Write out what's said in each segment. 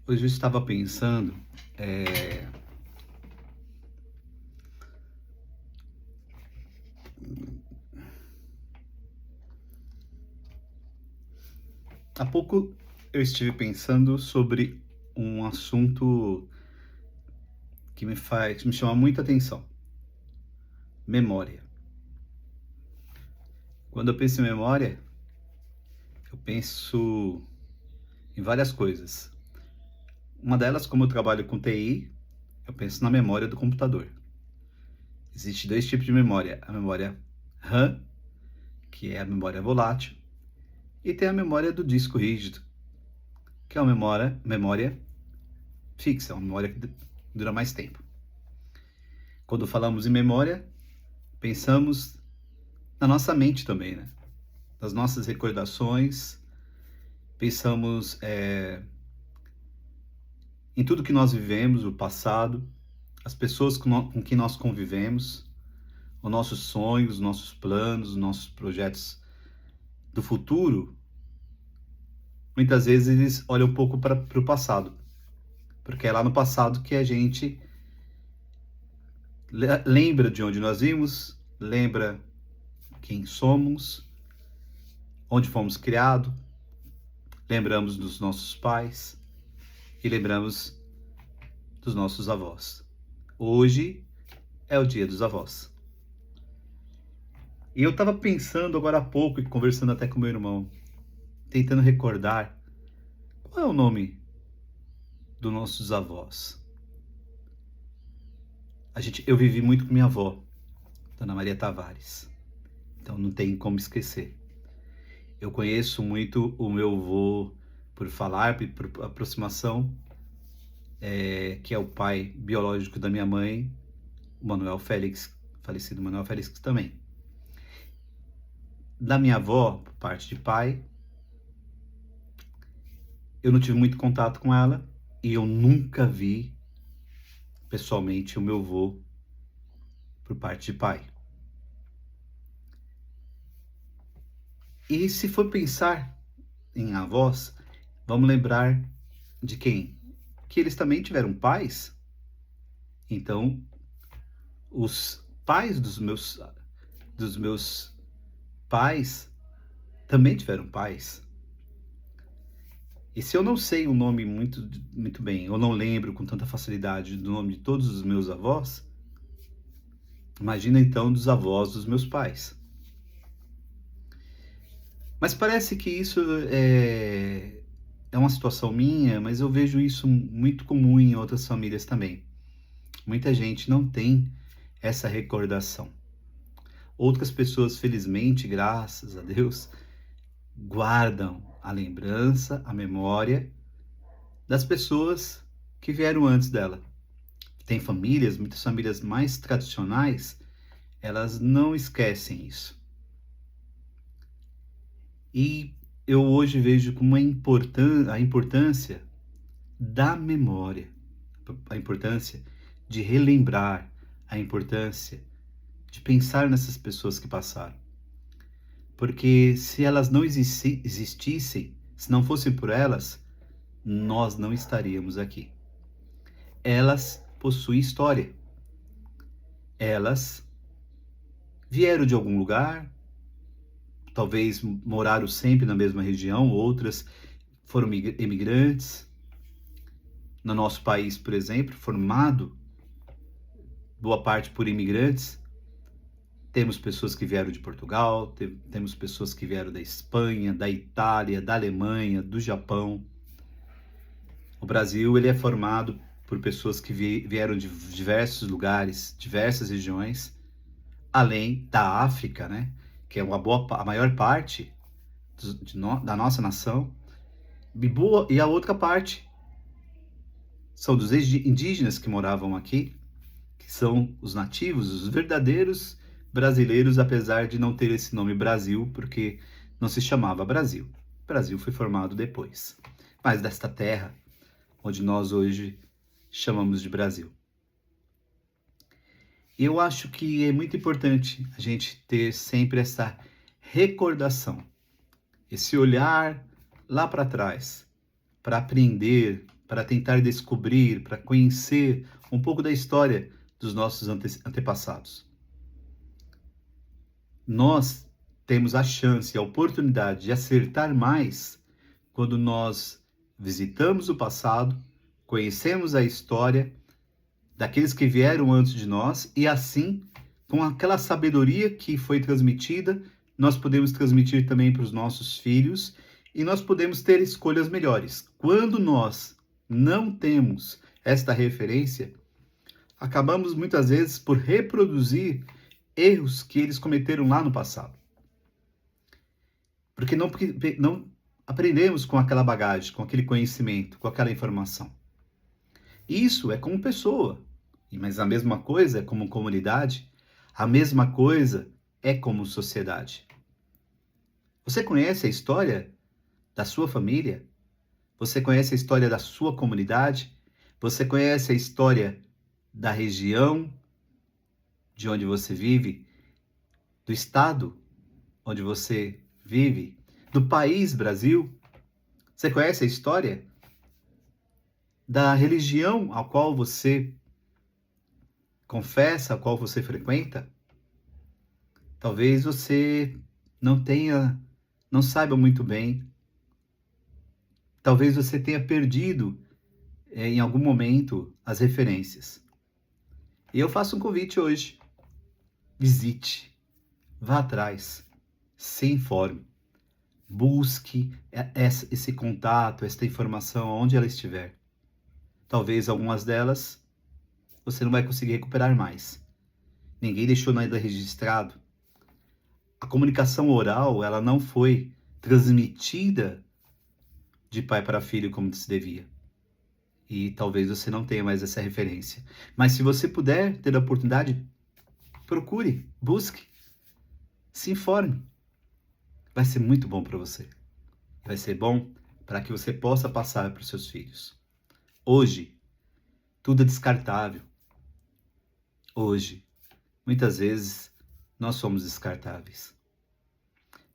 Hoje eu estava pensando, eh, há pouco eu estive pensando sobre um assunto que me chama muita atenção: memória. Quando eu penso em memória, eu penso em várias coisas. Uma delas, como eu trabalho com TI, eu penso na memória do computador. Existem dois tipos de memória: a memória RAM, que é a memória volátil, e tem a memória do disco rígido, que é uma memória fixa, uma memória que dura mais tempo. Quando falamos em memória, pensamos na nossa mente também, né? Nas nossas recordações, pensamos em tudo que nós vivemos, o passado, as pessoas com quem nós convivemos, os nossos sonhos, os nossos planos, os nossos projetos do futuro. Muitas vezes eles olham um pouco para o passado, porque é lá no passado que a gente lembra de onde nós vimos, lembra quem somos, onde fomos criados, lembramos dos nossos pais e lembramos dos nossos avós. Hoje é o dia dos avós. E eu estava pensando agora há pouco e conversando até com meu irmão, tentando recordar qual é o nome dos nossos avós. Eu vivi muito com minha avó, Dona Maria Tavares, então não tem como esquecer. Eu conheço muito o meu avô por falar, por aproximação, que é o pai biológico da minha mãe, o Manuel Félix, falecido Manuel Félix também. Da minha avó, por parte de pai, eu não tive muito contato com ela e eu nunca vi pessoalmente o meu avô por parte de pai. E se for pensar em avós, vamos lembrar de quem? Que eles também tiveram pais. Então, os pais dos meus pais também tiveram pais. E se eu não sei o nome muito bem, eu não lembro com tanta facilidade do nome de todos os meus avós, imagina então dos avós dos meus pais. Mas parece que isso é uma situação minha, mas eu vejo isso muito comum em outras famílias também. Muita gente não tem essa recordação. Outras pessoas, felizmente, graças a Deus, guardam a lembrança, a memória das pessoas que vieram antes dela. Tem famílias, muitas famílias mais tradicionais, elas não esquecem isso. E eu hoje vejo como a importância da memória, a importância de relembrar, a importância de pensar nessas pessoas que passaram. Porque se elas não existissem, se não fossem por elas, nós não estaríamos aqui. Elas possuem história. Elas vieram de algum lugar, talvez moraram sempre na mesma região, outras foram imigrantes. No nosso país, por exemplo, formado boa parte por imigrantes, temos pessoas que vieram de Portugal, temos pessoas que vieram da Espanha, da Itália, da Alemanha, do Japão. O Brasil ele é formado por pessoas que vieram de diversos lugares, diversas regiões, além da África, né? Que é a maior parte da nossa nação. E a outra parte são dos indígenas que moravam aqui, que são os nativos, os verdadeiros brasileiros, apesar de não ter esse nome Brasil, porque não se chamava Brasil. O Brasil foi formado depois, mas desta terra onde nós hoje chamamos de Brasil. E eu acho que é muito importante a gente ter sempre essa recordação, esse olhar lá para trás, para aprender, para tentar descobrir, para conhecer um pouco da história dos nossos antepassados. Nós temos a chance, a oportunidade de acertar mais quando nós visitamos o passado, conhecemos a história daqueles que vieram antes de nós e assim, com aquela sabedoria que foi transmitida, nós podemos transmitir também para os nossos filhos e nós podemos ter escolhas melhores. Quando nós não temos esta referência, acabamos muitas vezes por reproduzir erros que eles cometeram lá no passado. Porque não aprendemos com aquela bagagem, com aquele conhecimento, com aquela informação. Isso é como pessoa, mas a mesma coisa é como comunidade, a mesma coisa é como sociedade. Você conhece a história da sua família? Você conhece a história da sua comunidade? Você conhece a história da região de onde você vive? Do estado onde você vive? Do país Brasil? Você conhece a história da religião a qual você confessa, a qual você frequenta? Talvez você não saiba muito bem. Talvez você tenha perdido em algum momento as referências. E eu faço um convite hoje. Visite, vá atrás, se informe, busque esse contato, esta informação onde ela estiver. Talvez algumas delas você não vai conseguir recuperar mais. Ninguém deixou nada registrado. A comunicação oral, ela não foi transmitida de pai para filho como se devia. E talvez você não tenha mais essa referência. Mas se você puder ter a oportunidade, procure, busque, se informe. Vai ser muito bom para você. Vai ser bom para que você possa passar para os seus filhos. Hoje, tudo é descartável. Hoje, muitas vezes, nós somos descartáveis.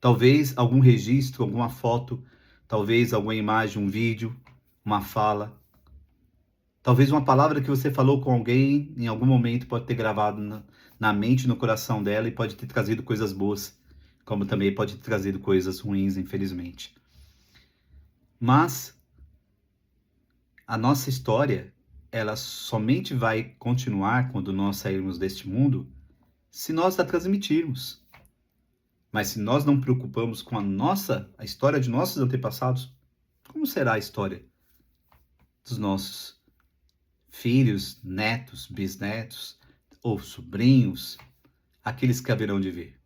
Talvez algum registro, alguma foto, talvez alguma imagem, um vídeo, uma fala, talvez uma palavra que você falou com alguém em algum momento pode ter gravado na mente, no coração dela e pode ter trazido coisas boas, como também pode ter trazido coisas ruins, infelizmente. Mas a nossa história, ela somente vai continuar quando nós sairmos deste mundo se nós a transmitirmos. Mas se nós não preocupamos com a história de nossos antepassados, como será a história dos nossos filhos, netos, bisnetos ou sobrinhos, aqueles que haverão de vir?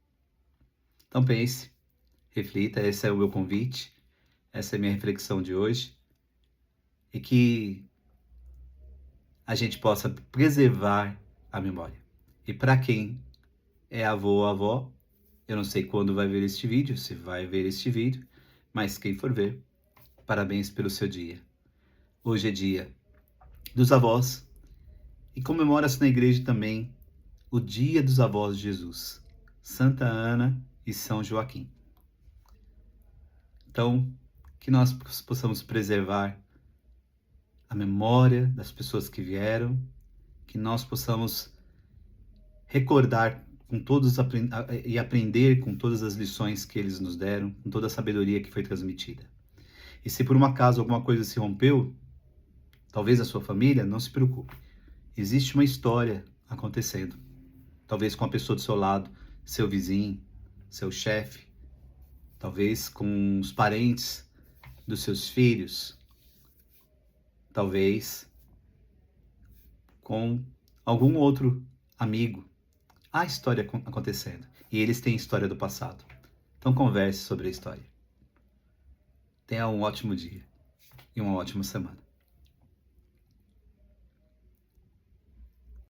Então pense, reflita, esse é o meu convite, essa é a minha reflexão de hoje, e que a gente possa preservar a memória. E para quem é avô ou avó, eu não sei quando vai ver este vídeo, se vai ver este vídeo, mas quem for ver, parabéns pelo seu dia. Hoje é dia dos avós e comemora-se na igreja também o dia dos avós de Jesus, Santa Ana e São Joaquim. Então, que nós possamos preservar a memória das pessoas que vieram, que nós possamos recordar com todos e aprender com todas as lições que eles nos deram, com toda a sabedoria que foi transmitida. E se por um acaso alguma coisa se rompeu, talvez a sua família, não se preocupe. Existe uma história acontecendo. Talvez com a pessoa do seu lado, seu vizinho, seu chefe, talvez com os parentes dos seus filhos, talvez com algum outro amigo. Há história acontecendo e eles têm história do passado. Então converse sobre a história. Tenha um ótimo dia e uma ótima semana.